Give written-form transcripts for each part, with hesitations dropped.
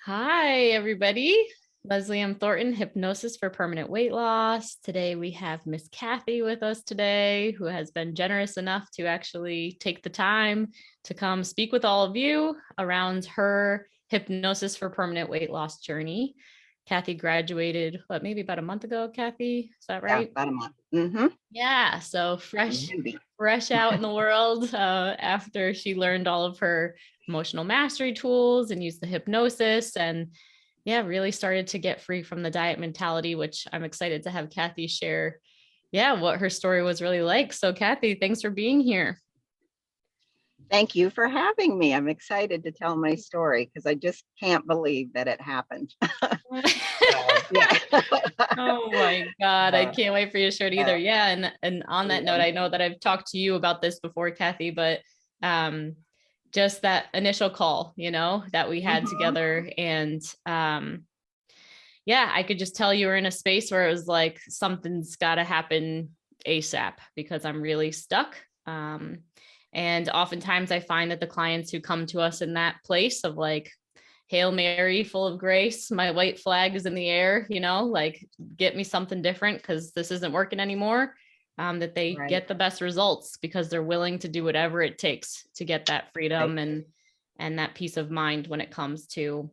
Hi, everybody. Leslie M. Thornton, Hypnosis for Permanent Weight Loss. Today we have Miss Kathy with us today, who has been generous enough to actually take the time to come speak with all of you around her Hypnosis for Permanent Weight Loss journey. Kathy graduated, maybe about a month ago, Kathy? Is that Yeah, right? about a month. Mm-hmm. Yeah, so Newbie. fresh out in the world after she learned all of her emotional mastery tools and used the hypnosis and really started to get free from the diet mentality, which I'm excited to have Kathy share, what her story was really like. So Kathy, thanks for being here. Thank you for having me. I'm excited to tell my story because I just can't believe that it happened. So, yeah. Oh my God. I Uh, can't wait for you to share it either. uh, Yeah. And on that note, yeah. I know that I've talked to you about this before, Kathy, but just that initial call, that we had Mhm. together. And I could just tell you were in a space where it was like something's gotta happen ASAP because I'm really stuck. And oftentimes I find that the clients who come to us in that place of like, Hail Mary, full of grace. My white flag is in the air, like get me something different because this isn't working anymore. That they Right, get the best results because they're willing to do whatever it takes to get that right. freedom and that peace of mind when it comes to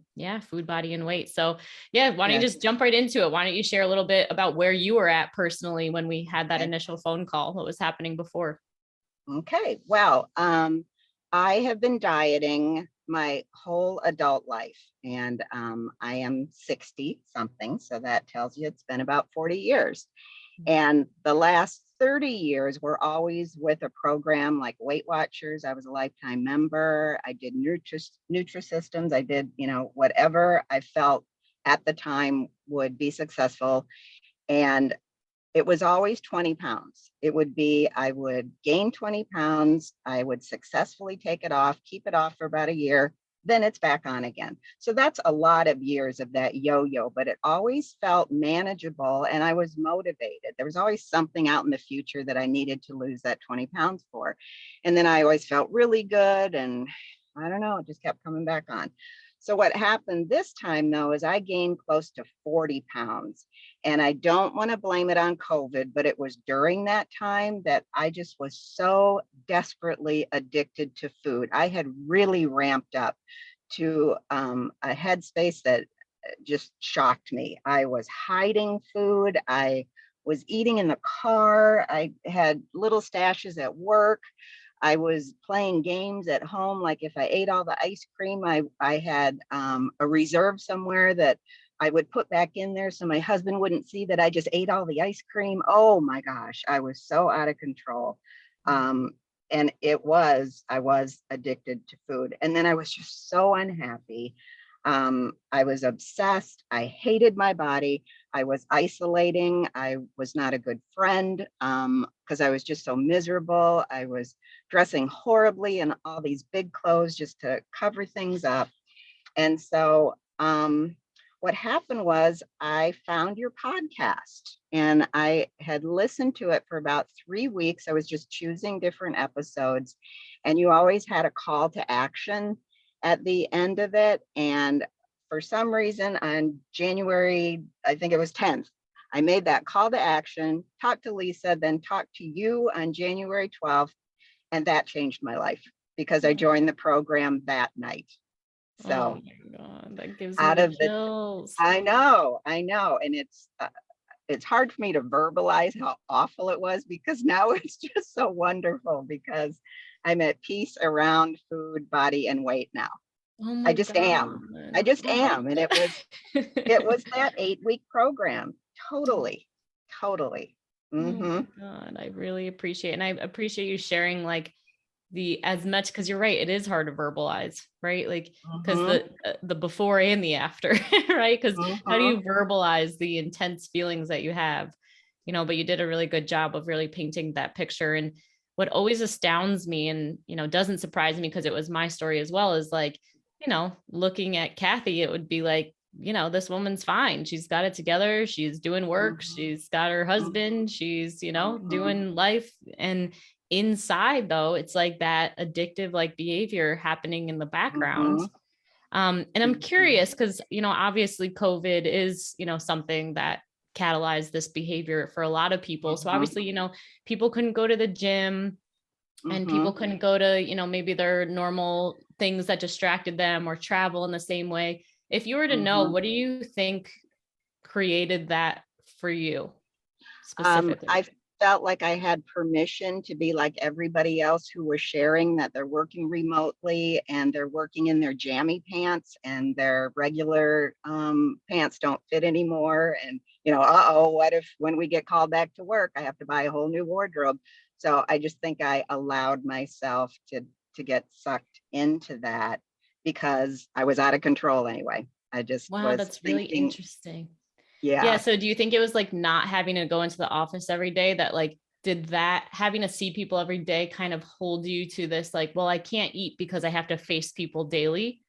food, body, and weight. So why don't you Yes. just jump right into it? Why don't you share a little bit about where you were at personally when we had that Okay. initial phone call? What was happening before? Okay. Well, I have been dieting my whole adult life, and I am 60 something. So that tells you it's been about 40 years. And the last 30 years were always with a program like Weight Watchers. I was a lifetime member. I did Nutrisystems. I did, whatever I felt at the time would be successful. And it was always 20 pounds. It would be, I would gain 20 pounds. I would successfully take it off, keep it off for about a year. Then it's back on again. So that's a lot of years of that yo-yo, but it always felt manageable and I was motivated. There was always something out in the future that I needed to lose that 20 pounds for. And then I always felt really good. And I don't know, it just kept coming back on. So what happened this time though, is I gained close to 40 pounds. And I don't want to blame it on COVID, but it was during that time that I just was so desperately addicted to food. I had really ramped up to a headspace that just shocked me. I was hiding food. I was eating in the car. I had little stashes at work. I was playing games at home. Like if I ate all the ice cream, I had a reserve somewhere that I would put back in there so my husband wouldn't see that I just ate all the ice cream. Oh my gosh, I was so out of control. Um, and I was addicted to food. And then I was just so unhappy. I was obsessed. I hated my body. I was isolating. I was not a good friend because I was just so miserable. I was dressing horribly in all these big clothes just to cover things up. And so what happened was I found your podcast and I had listened to it for about 3 weeks. I was just choosing different episodes, and you always had a call to action at the end of it. And for some reason, on January, I think it was 10th, I made that call to action, talked to Lisa, then talked to you on January 12th. And that changed my life because I joined the program that night. Oh So my God, that gives me out the of the, chills. I know, and it's hard for me to verbalize how awful it was because now it's just so wonderful because I'm at peace around food, body, and weight now. Oh I my just am. I God. just Oh. am, and it was that 8 week program. Totally, totally. Oh Mm-hmm. my God. I really appreciate it. And I appreciate you sharing like the as much because you're right, it is hard to verbalize, right? Like because Mm-hmm. the before and the after, right? Because how do Mm-hmm. you verbalize the intense feelings that you have? But you did a really good job of really painting that picture. And what always astounds me and doesn't surprise me because it was my story as well is like, looking at Kathy, it would be like, this woman's fine. She's got it together. She's doing work. Mm-hmm. She's got her husband. She's, doing life. And inside though, it's like that addictive like behavior happening in the background. Mm-hmm. And I'm Mhm. curious because, obviously COVID is, something that catalyzed this behavior for a lot of people. So Mhm. obviously, people couldn't go to the gym and people Mhm. couldn't go to, maybe their normal things that distracted them or travel in the same way. If you were to know, Mhm. what do you think created that for you specifically? I felt like I had permission to be like everybody else who was sharing that they're working remotely and they're working in their jammy pants and their regular pants don't fit anymore. And, uh-oh, what if when we get called back to work, I have to buy a whole new wardrobe? So I just think I allowed myself to get sucked into that because I was out of control anyway. I just Wow, was that's really thinking, interesting. Yeah. yeah, So do you think it was like not having to go into the office every day that like did that having to see people every day kind of hold you to this like, well, I can't eat because I have to face people daily?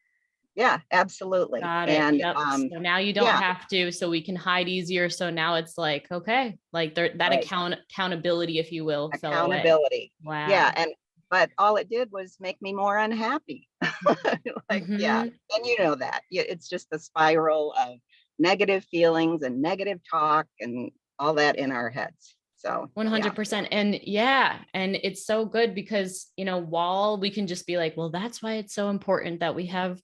yeah, absolutely. Got it. And Yep. So now you don't yeah, have to, so we can hide easier. So now it's like, okay, like there that right. accountability, if you will, fell away. Accountability. Yeah. Wow. But all it did was make me more unhappy. Like, yeah. Mm-hmm. And you know that. Yeah, it's just a spiral of negative feelings and negative talk and all that in our heads. So, yeah. 100%. And yeah, and it's so good because, while we can just be like, well, that's why it's so important that we have,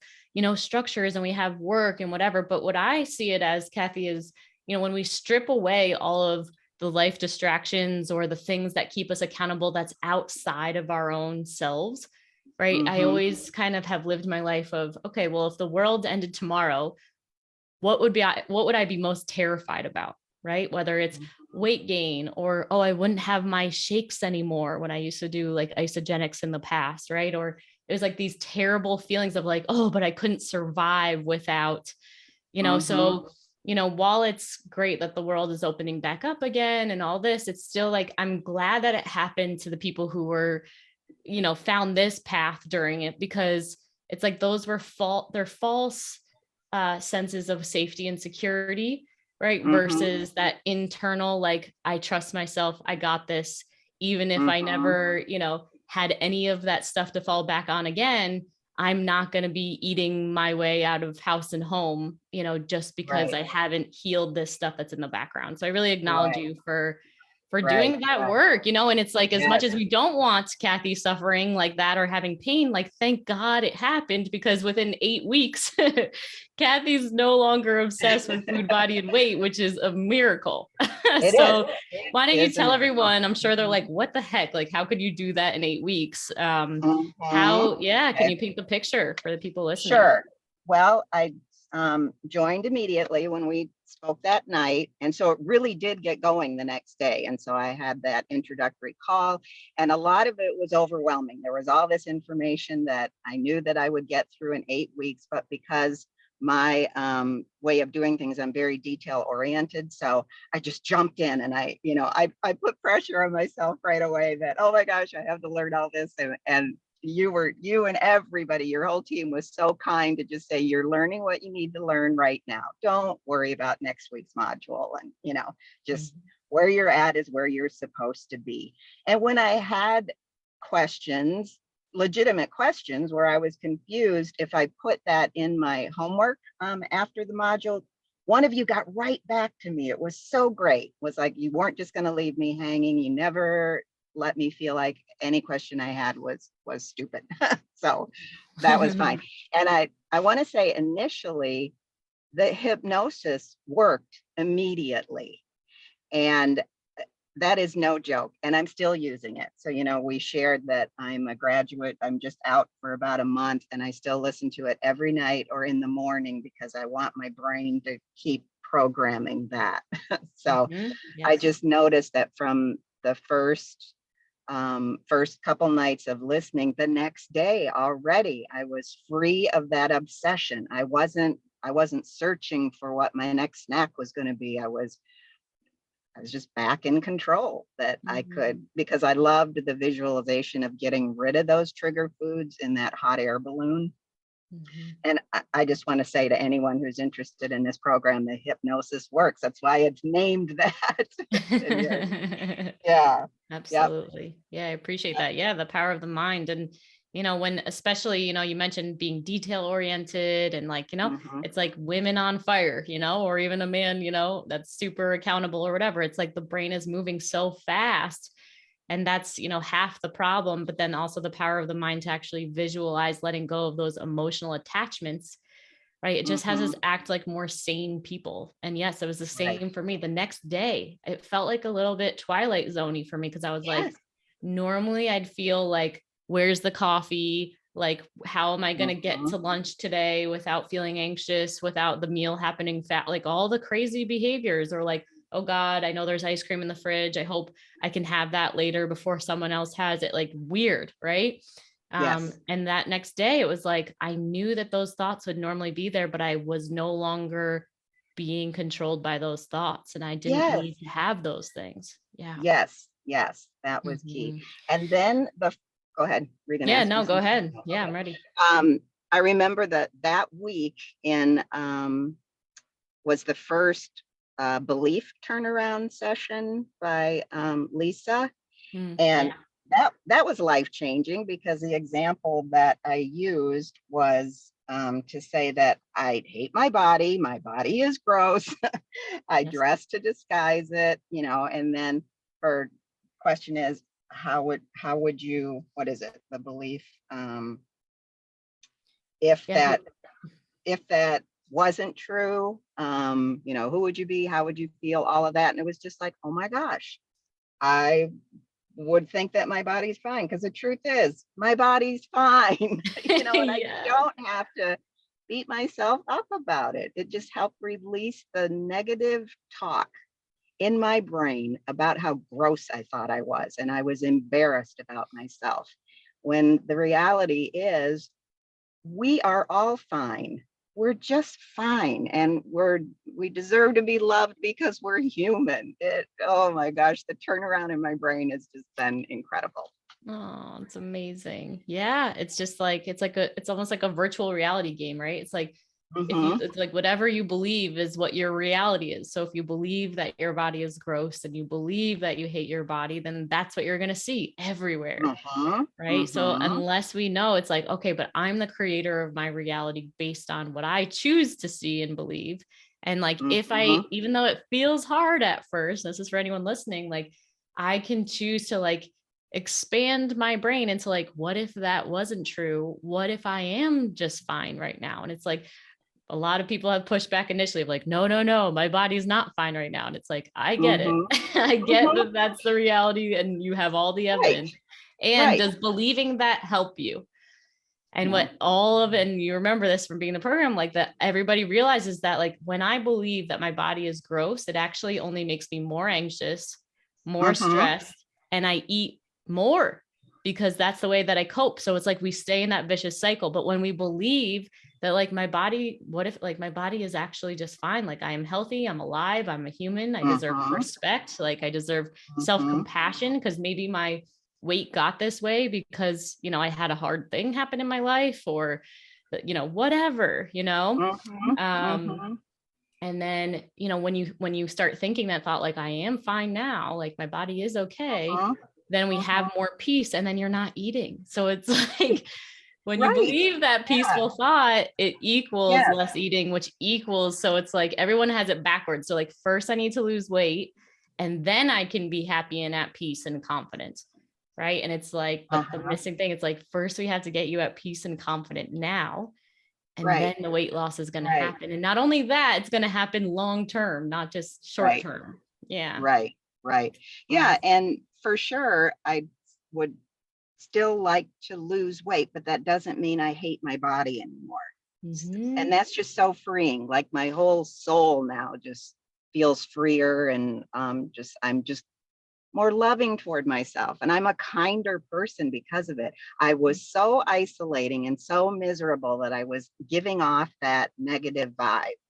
structures and we have work and whatever. But what I see it as, Kathy, is, when we strip away all of the life distractions or the things that keep us accountable that's outside of our own selves, right? I Hmm. always kind of have lived my life of, okay, well, if the world ended tomorrow, what would I be most terrified about, right? Whether it's weight gain or, oh, I wouldn't have my shakes anymore when I used to do like isogenics in the past, right? Or it was like these terrible feelings of like, oh, but I couldn't survive without, Hmm. so, while it's great that the world is opening back up again and all this, it's still like, I'm glad that it happened to the people who were, found this path during it, because it's like those were they're false senses of safety and security, right? Hmm. Versus that internal, like, I trust myself, I got this, even if I Hmm. never, had any of that stuff to fall back on again. I'm not going to be eating my way out of house and home, just because Right. I haven't healed this stuff that's in the background. So I really acknowledge Right. you for Right. doing that Right. work, and it's like, as much Yes. as we don't want Kathy suffering like that or having pain, like, thank God it happened, because within 8 weeks, Kathy's no longer obsessed with food, body, and weight, which is a miracle. It is. So It why don't you is a tell miracle. everyone? I'm sure they're like, what the heck? Like, how could you do that in 8 weeks? Hmm. How, yeah, can you paint the picture for the people listening? Sure. Well, I joined immediately when we spoke that night. And so it really did get going the next day. And so I had that introductory call, and a lot of it was overwhelming. There was all this information that I knew that I would get through in 8 weeks, but because my way of doing things, I'm very detail oriented. So I just jumped in and I put pressure on myself right away that, oh my gosh, I have to learn all this. And you and everybody, your whole team was so kind to just say, you're learning what you need to learn right now. Don't worry about next week's module. And, just Mhm. where you're at is where you're supposed to be. And when I had questions, legitimate questions where I was confused, if I put that in my homework after the module, one of you got right back to me. It was so great. It was like, you weren't just going to leave me hanging. You never let me feel like any question I had was stupid. So that was fine. And I want to say initially the hypnosis worked immediately. And that is no joke. And I'm still using it. So, we shared that I'm a graduate. I'm just out for about a month and I still listen to it every night or in the morning because I want my brain to keep programming that. So Mhm. I Yes. just noticed that from the first couple nights of listening, the next day already I was free of that obsession. I wasn't searching for what my next snack was going to be. I was just back in control, that I could, Mhm. because I loved the visualization of getting rid of those trigger foods in that hot air balloon. Mhm. And I just want to say to anyone who's interested in this program, the hypnosis works. That's why it's named that. And yeah, yeah, yep. Absolutely. Yeah, I appreciate that. Yeah, the power of the mind. And, when, especially, you mentioned being detail oriented and like, Mhm. it's like women on fire, or even a man, that's super accountable or whatever. It's like the brain is moving so fast. And that's, half the problem, but then also the power of the mind to actually visualize letting go of those emotional attachments, right? It just has us Mhm. act like more sane people. And yes, it was the Right. same for me. The next day, it felt like a little bit Twilight Zoney for me because I was like, Yes. normally I'd feel like, where's the coffee? Like, how am I going to get to Mhm. lunch today without feeling anxious, without the meal happening fat, like all the crazy behaviors, or like, oh God, I know there's ice cream in the fridge. I hope I can have that later before someone else has it. Like weird, right? Yes. And that next day, it was like I knew that those thoughts would normally be there, but I was no longer being controlled by those thoughts, and I didn't Yes. need to have those things. Yeah. Yes. Yes. That was key. Mhm. And then go ahead. Were you gonna Yeah. ask me No, go something? ahead. No, Yeah, okay. I'm ready. Um, I remember that that week in was the first belief turnaround session by Lisa. And Yeah. that was life changing because the example that I used was to say that I hate my body. My body is gross. I Yes. dress to disguise it, and then her question is, how would you, what is it? The belief, if Yeah. that if that wasn't true, who would you be? How would you feel? All of that. And it was just like, oh my gosh, I would think that my body's fine because the truth is my body's fine, and I Yeah. don't have to beat myself up about it. It just helped release the negative talk in my brain about how gross I thought I was. And I was embarrassed about myself. When the reality is, we are all fine. We're just fine. And we deserve to be loved because we're human. Oh my gosh, the turnaround in my brain has just been incredible. Oh, it's amazing. Yeah. It's just like, it's almost like a virtual reality game, right? It's like, Hmm. it's like whatever you believe is what your reality is. So if you believe that your body is gross and you believe that you hate your body, then that's what you're going to see everywhere. Hmm. Right. So Hmm. unless we know, it's like, okay, but I'm the creator of my reality based on what I choose to see and believe. And like, if Hmm. I, even though it feels hard at first, this is for anyone listening, like I can choose to like expand my brain into like, what if that wasn't true? What if I am just fine right now? And it's like, a lot of people have pushed back initially of like, no, no, no, my body's not fine right now. And it's like, I get it. Hmm. I get Hmm. that that's the reality and you have all the Right. evidence. And Right. does believing that help you? And what No. all of it, and you remember this from being in the program, like that everybody realizes that like when I believe that my body is gross, it actually only makes me more anxious, more Hmm. stressed, and I eat more because that's the way that I cope. So it's like we stay in that vicious cycle. But when we believe that like my body, what if like my body is actually just fine? Like I am healthy, I'm alive, I'm a human, I deserve Hmm. respect, like I deserve Hmm. self-compassion because maybe my weight got this way because, I had a hard thing happen in my life or, whatever, Hmm. um, Hmm. and then, when you start thinking that thought, like, I am fine now, like my body is okay, Hmm. then we have Hmm. more peace and then you're not eating. So it's like, when you Right. believe that Yeah. peaceful thought, it equals Yes. less eating, which equals, so it's like everyone has it backwards. So like first I need to lose weight and then I can be happy and at peace and confident. Right. And it's like, but the Uh-huh. missing thing, it's like first we have to get you at peace and confident now. And then Right. the weight loss is going to Right. happen. And not only that, it's going to happen long term, not just short Right. term. Yeah. Right. Right. Yeah. Awesome. And for sure, I would still like to lose weight, but that doesn't mean I hate my body anymore. And Hmm. that's just so freeing. Like my whole soul now just feels freer, and I'm just more loving toward myself. And I'm a kinder person because of it. I was so isolating and so miserable that I was giving off that negative vibe.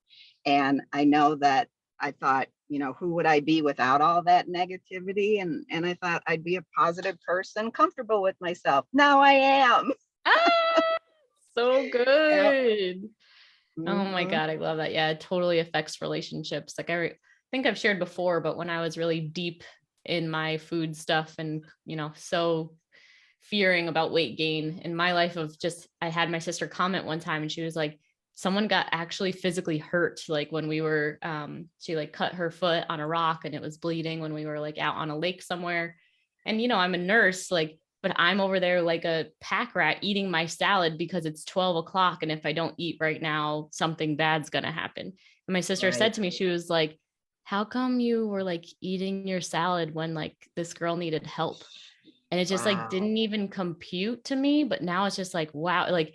And I know that I thought, who would I be without all that negativity? And I thought I'd be a positive person, comfortable with myself. Now I am. Ah, so Yep. good. Oh my Hmm. God, I love that. Yeah, it totally affects relationships. Like think I've shared before, but when I was really deep in my food stuff and, so fearing about weight gain in my life of just, I had my sister comment one time and she was like, someone got actually physically hurt. Like when we were, she like cut her foot on a rock and it was bleeding when we were like out on a lake somewhere. And, you know, I'm a nurse, like, but I'm over there like a pack rat eating my salad because it's 12 o'clock. And if I don't eat right now, something bad's going to happen. And my sister Right. said to me, she was like, how come you were like eating your salad when like this girl needed help? And it just like Wow. didn't even compute to me. But now it's just like, wow, like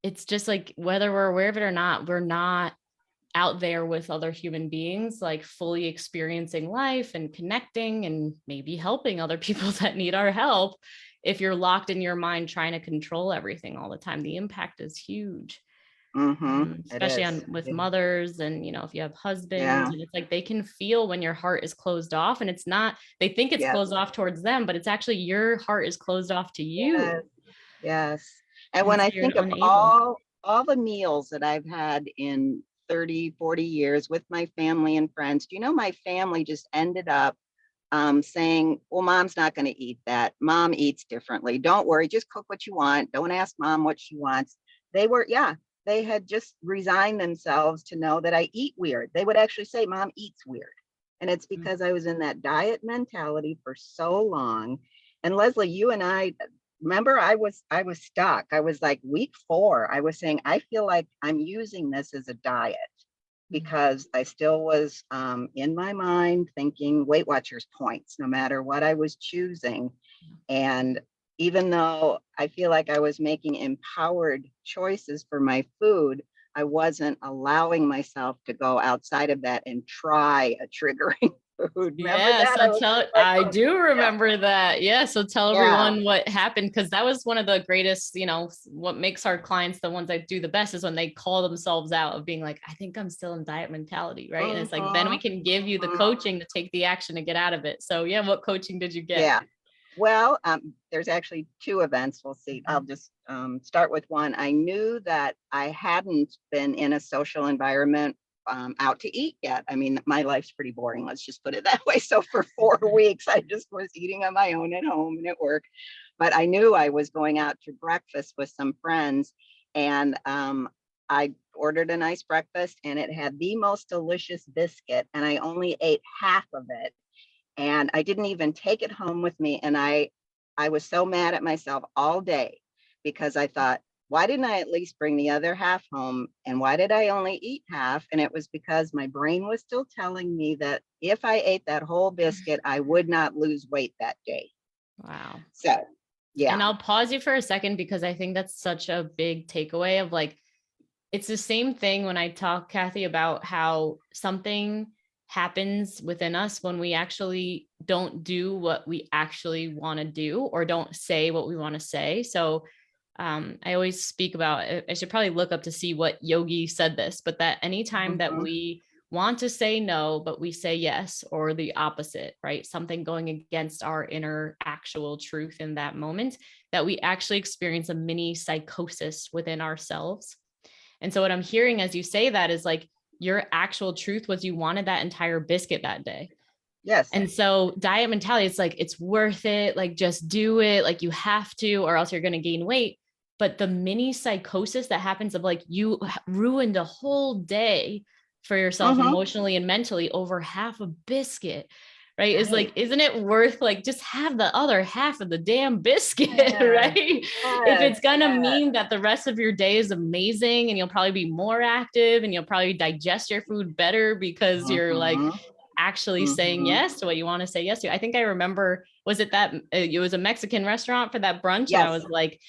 it's just like whether we're aware of it or not, we're not out there with other human beings, like fully experiencing life and connecting and maybe helping other people that need our help. If you're locked in your mind trying to control everything all the time, the impact is huge. It Especially is. on with mothers, and you know, if you have husbands, Yeah. and it's like they can feel when your heart is closed off, and it's not, they think it's Yes. closed off towards them, but it's actually your heart is closed off to you. Yes. Yes. And And when so I you're think of unable. all the meals that I've had in 30, 40 years with my family and friends, do you know my family just ended up saying, well, mom's not going to eat that. Mom eats differently. Don't worry, just cook what you want. Don't ask mom what she wants. They were, yeah, they had just resigned themselves to know that I eat weird. They would actually say, mom eats weird. And it's because I was in that diet mentality for so long. And Leslie, you and I, remember I was stuck. I was like week 4. I was saying, I feel like I'm using this as a diet because I still was in my mind thinking Weight Watchers points, no matter what I was choosing. And even though I feel like I was making empowered choices for my food, I wasn't allowing myself to go outside of that and try a triggering food. Remember Yeah, that? so I was tell, like, I oh, do yeah, remember that. Yeah, so tell yeah. everyone what happened, because that was one of the greatest, you know, what makes our clients the ones that do the best is when they call themselves out of being like, I think I'm still in diet mentality, right? And it's like, then we Mhm, can give you the mhm. coaching to take the action to get out of it. So yeah, what coaching did you get? Yeah. Well, there's actually 2 events. We'll see. I'll Mhm. just start with one. I knew that I hadn't been in a social environment out to eat yet. I mean, my life's pretty boring. Let's just put it that way. So for 4 weeks, I just was eating on my own at home and at work. But I knew I was going out to breakfast with some friends, and I ordered a nice breakfast, and it had the most delicious biscuit, and I only ate half of it, and I didn't even take it home with me. And I was so mad at myself all day because I thought, why didn't I at least bring the other half home? And why did I only eat half? And it was because my brain was still telling me that if I ate that whole biscuit, I would not lose weight that day. Wow. So, And yeah. I'll pause you for a second because I think that's such a big takeaway of like, it's the same thing when I talk, Kathy, about how something happens within us when we actually don't do what we actually want to do or don't say what we want to say. So I always speak about, I should probably look up to see what yogi said this, but that anytime that Mhm. we want to say no, but we say yes, or the opposite, right? Something going against our inner actual truth in that moment, that we actually experience a mini psychosis within ourselves. And so what I'm hearing as you say that is like your actual truth was you wanted that entire biscuit that day. Yes. And so diet mentality, it's like, it's worth it. Like, just do it. Like, you have to, or else you're going to gain weight. But the mini psychosis that happens of like, you ruined a whole day for yourself Hmm. emotionally and mentally over half a biscuit, right? Is Right. like, isn't it worth like just have the other half of the damn biscuit, Yes. right? If Yes. it's going to Yes. mean that the rest of your day is amazing and you'll probably be more active and you'll probably digest your food better because you're like, Hmm. actually saying Hmm. yes to what you want to say yes to. I think I remember, was it that it was a Mexican restaurant for that brunch? And Yes. I was Yes. like,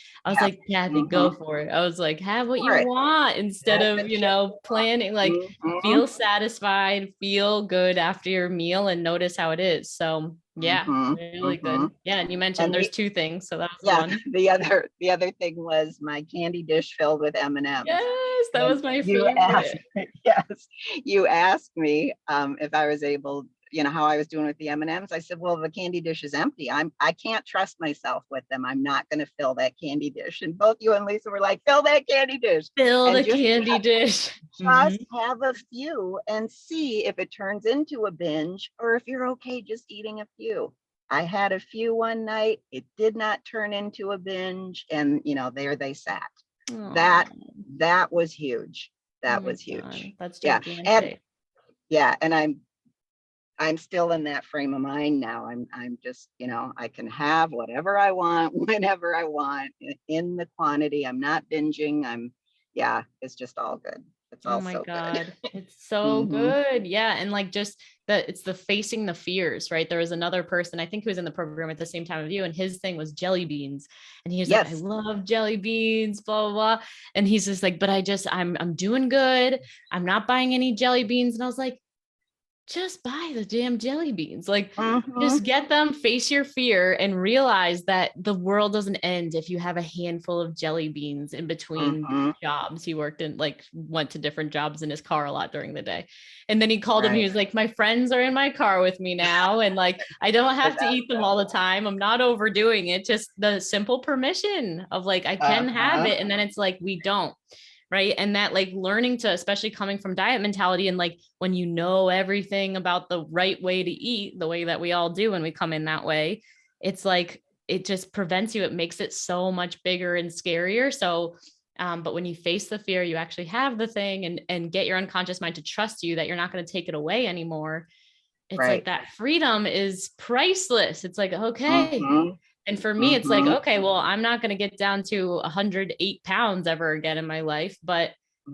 Kathy, Hmm. go for it. I was like, have what For you it. want instead That's of, the you shit. know, planning, like Hmm. feel satisfied, feel good after your meal and notice how it is. So yeah, Hmm. really Hmm. good. Yeah. And you mentioned And there's 2 things. So that was yeah, one. the other thing was my candy dish filled with M&Ms. Yes, that And was my you asked, favorite. yes, you asked me if I was able, how I was doing with the M&Ms. I said, well, the candy dish is empty. I can't trust myself with them. I'm not going to fill that candy dish. And both you and Lisa were like, fill that candy dish Fill and the candy dish. Mhm. just have a few and see if it turns into a binge or if you're okay just eating a few. I had a few one night. It did not turn into a binge. And, there they sat. Oh, That was huge. oh That my was God. huge. That's Yeah. And gigantic. yeah. And I'm still in that frame of mind now. I'm just, I can have whatever I want, whenever I want, in the quantity. I'm not binging. Yeah, it's just all good. It's Oh all my so good. God. It's so Hmm. good. Yeah. And like just that it's the facing the fears, right? There was another person, I think who was in the program at the same time of you, and his thing was jelly beans. And he was like, I Yes. love jelly beans, blah, blah, blah. And he's just like, but I'm doing good. I'm not buying any jelly beans. And I was like, just buy the damn jelly beans. Like, Hmm. just get them, face your fear, and realize that the world doesn't end if you have a handful of jelly beans in between Hmm. jobs. He worked in, like, went to different jobs in his car a lot during the day. And then he called him. He Right. was like, my friends are in my car with me now. And like, I don't have to eat them all the time. I'm not overdoing it. Just the simple permission of like, I can have Uh-huh. it. And then it's like, we don't, right? And that like learning to, especially coming from diet mentality, and like when you know everything about the right way to eat, the way that we all do when we come in that way, it's like it just prevents you. It makes it so much bigger and scarier. So but when you face the fear, you actually have the thing, and get your unconscious mind to trust you that you're not going to take it away anymore. It's like Right. that freedom is priceless. It's like, okay. Hmm. And for me, it's like, Hmm. okay, well, I'm not going to get down to 108 pounds ever again in my life. But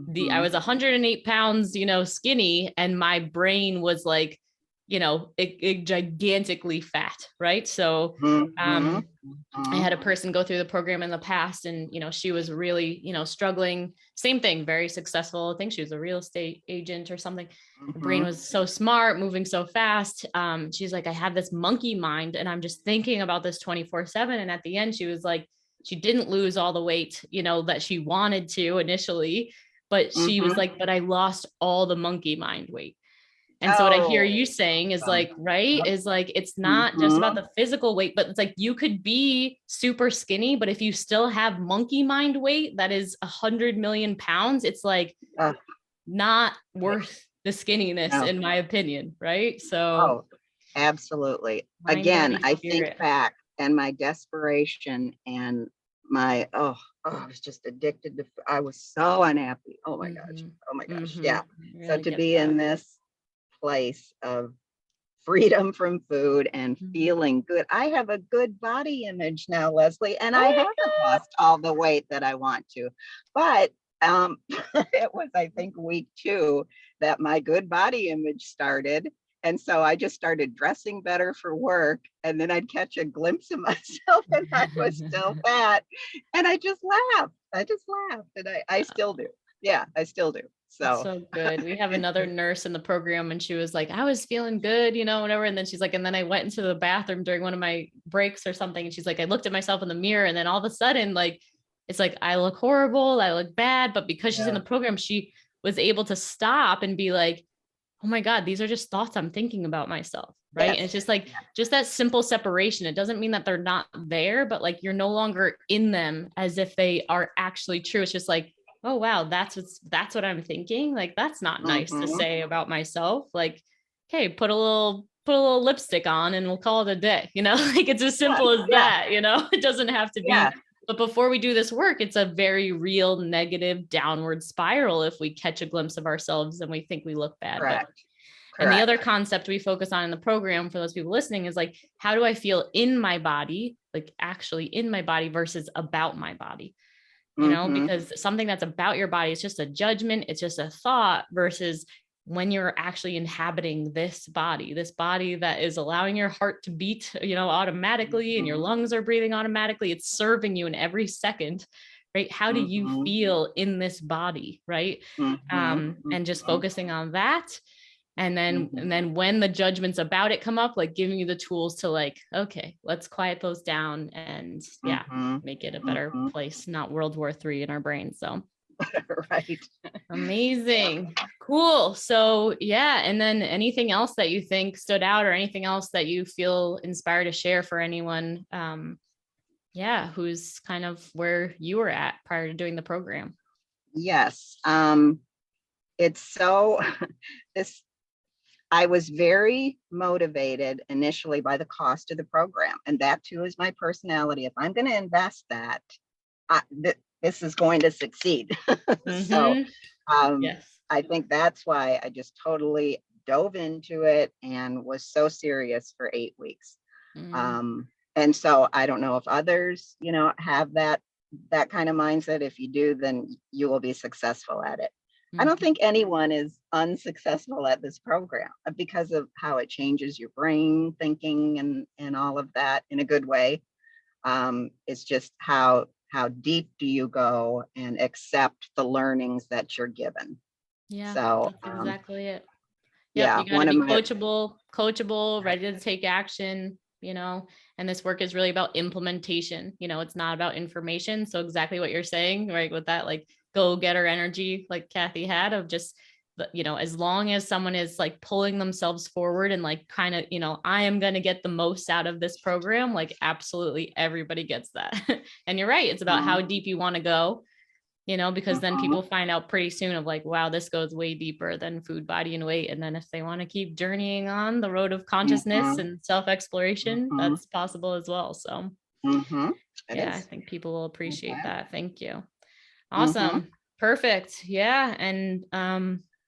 I Hmm. was 108 pounds, skinny, and my brain was like, gigantically fat. Right. So, Hmm. I Hmm. had a person go through the program in the past, and she was really struggling. Same thing, very successful. I think she was a real estate agent or something. Her brain Hmm. was so smart, moving so fast. She's like, I have this monkey mind, and I'm just thinking about this 24/7. And at the end, she was like, she didn't lose all the weight that she wanted to initially, but she was Hmm. like, but I lost all the monkey mind weight. And so what I hear you Oh, saying is awesome. like, right, is like, it's not just about Hmm. the physical weight, but it's like you could be super skinny, but if you still have monkey mind weight, that is 100 million pounds, it's like Uh, not worth the skinniness, no. in my opinion. Right. So Oh, absolutely. mind, Again, body, I think spirit. back and my desperation and I was just addicted to, I was so unhappy. Oh my gosh. Mm-hmm. Oh my gosh. Mm-hmm. Yeah. So Really to get be that. in this place of freedom from food and Mhm. feeling good. I have a good body image now, Leslie, and I Oh haven't lost all the weight that I want to. But it was, I think, week 2 that my good body image started. And so I just started dressing better for work. And then I'd catch a glimpse of myself and I was my still God. fat. And I just laughed. I just laughed. And I still do. Yeah, I still do. That's So, so good. We have another nurse in the program, and she was like, I was feeling good, whatever. And then she's like, and then I went into the bathroom during one of my breaks or something. And she's like, I looked at myself in the mirror, and then all of a sudden, like, it's like, I look horrible, I look bad. But because she's in yeah, the program, she was able to stop and be like, oh my God, these are just thoughts I'm thinking about myself. Right. And it's yes. just like, just that simple separation. It doesn't mean that they're not there, but like you're no longer in them as if they are actually true. It's just like, oh wow, that's what I'm thinking. Like that's not nice to Hmm. say about myself. Like, okay, put a little lipstick on and we'll call it a day. Like it's as Yeah, simple as yeah, that. It doesn't have to yeah. be. But before we do this work, it's a very real negative downward spiral if we catch a glimpse of ourselves and we think we look bad. But Correct. and the other Correct. concept we focus on in the program for those people listening is like, how do I feel in my body, like actually in my body versus about my body? Hmm. Because something that's about your body is just a judgment, it's just a thought, versus when you're actually inhabiting this body that is allowing your heart to beat, automatically, and your Hmm. lungs are breathing automatically, it's serving you in every second, right? How do you Hmm. feel in this body, right? Hmm. And just Hmm. focusing on that, and then Hmm. and then when the judgments about it come up, like giving you the tools to like, okay, let's quiet those down, and yeah, Hmm. make it a better Hmm. place, not World War III in our brain. So Right. amazing. Cool. So yeah. And then anything else that you think stood out, or anything else that you feel inspired to share for anyone, yeah, who's kind of where you were at prior to doing the program? Yes. It's so this I was very motivated initially by the cost of the program. And that too is my personality. If I'm going to invest that, this is going to succeed. So Mm-hmm. um, Yes. I think that's why I just totally dove into it and was so serious for 8 weeks. Mm, Um, and so I don't know if others, have that kind of mindset. If you do, then you will be successful at it. I don't mhm. think anyone is unsuccessful at this program because of how it changes your brain thinking and all of that in a good way. It's just how deep do you go and accept the learnings that you're given. Yeah, So that's exactly it. Yep, yeah, you got to one of be my coachable, ready to take action, and this work is really about implementation. It's not about information. So exactly what you're saying, right? With that, like go getter energy, like Kathy had of just, as long as someone is like pulling themselves forward and like kind of, I am going to get the most out of this program. Like absolutely everybody gets that. And you're right. It's about how Mhm, deep you want to go, because then mhm, people find out pretty soon of like, wow, this goes way deeper than food, body, and weight. And then if they want to keep journeying on the road of consciousness mhm, and self-exploration, mhm, that's possible as well. So mhm. It yeah, I is. think people will appreciate Okay. that. Thank you. Mhm. Awesome. Perfect. Yeah. And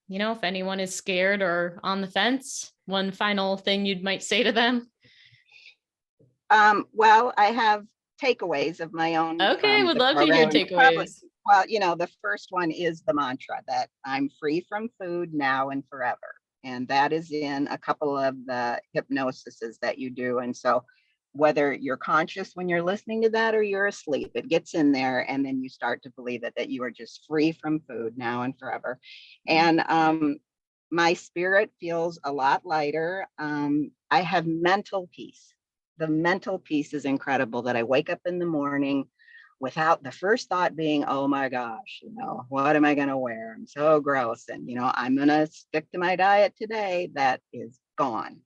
if anyone is scared or on the fence, one final thing you'd might say to them. Well, I have takeaways of my own Okay, from would the love to hear program, and probably, takeaways. well, the first one is the mantra that I'm free from food now and forever. And that is in a couple of the hypnosises that you do. And so, whether you're conscious when you're listening to that or you're asleep, it gets in there, and then you start to believe it that you are just free from food now and forever. Mm, And my spirit feels a lot lighter. I have mental peace. The mental peace is incredible that I wake up in the morning without the first thought being, oh my gosh, what am I going to wear? I'm so gross. And, I'm going to stick to my diet today. That is gone.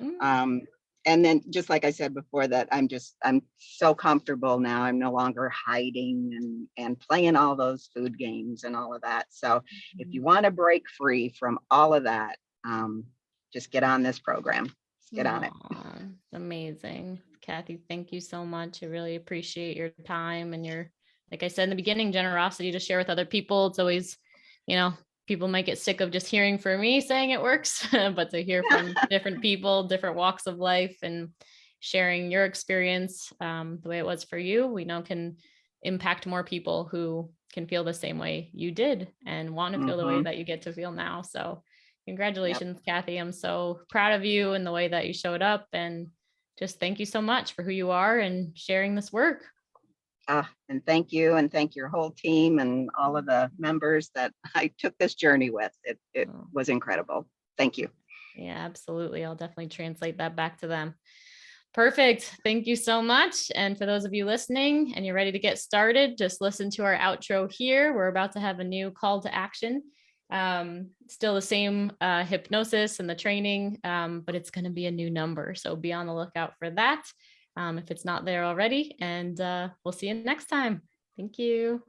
mm, Um, and then just like I said before, that I'm so comfortable now. I'm no longer hiding and playing all those food games and all of that. So if mm. you want to break free from all of that, just get on this program. Just get on it. Aw, amazing. Kathy, thank you so much. I really appreciate your time and your, like I said in the beginning, generosity to share with other people. It's always, you know, people might get sick of just hearing from me saying it works, but to hear from different people, different walks of life, and sharing your experience the way it was for you, we know can impact more people who can feel the same way you did and want to feel the way Mm-hmm. that you get to feel now. So Yep. congratulations, Kathy. I'm so proud of you and the way that you showed up. And just thank you so much for who you are and sharing this work. And thank you, and thank your whole team and all of the members that I took this journey with. It Oh, was incredible. Thank you. yeah, absolutely. I'll definitely translate that back to them. Perfect. Thank you so much. And for those of you listening and you're ready to get started, just listen to our outro here. We're about to have a new call to action. Still the same hypnosis and the training, but it's going to be a new number. So be on the lookout for that if it's not there already. And we'll see you next time. Thank you.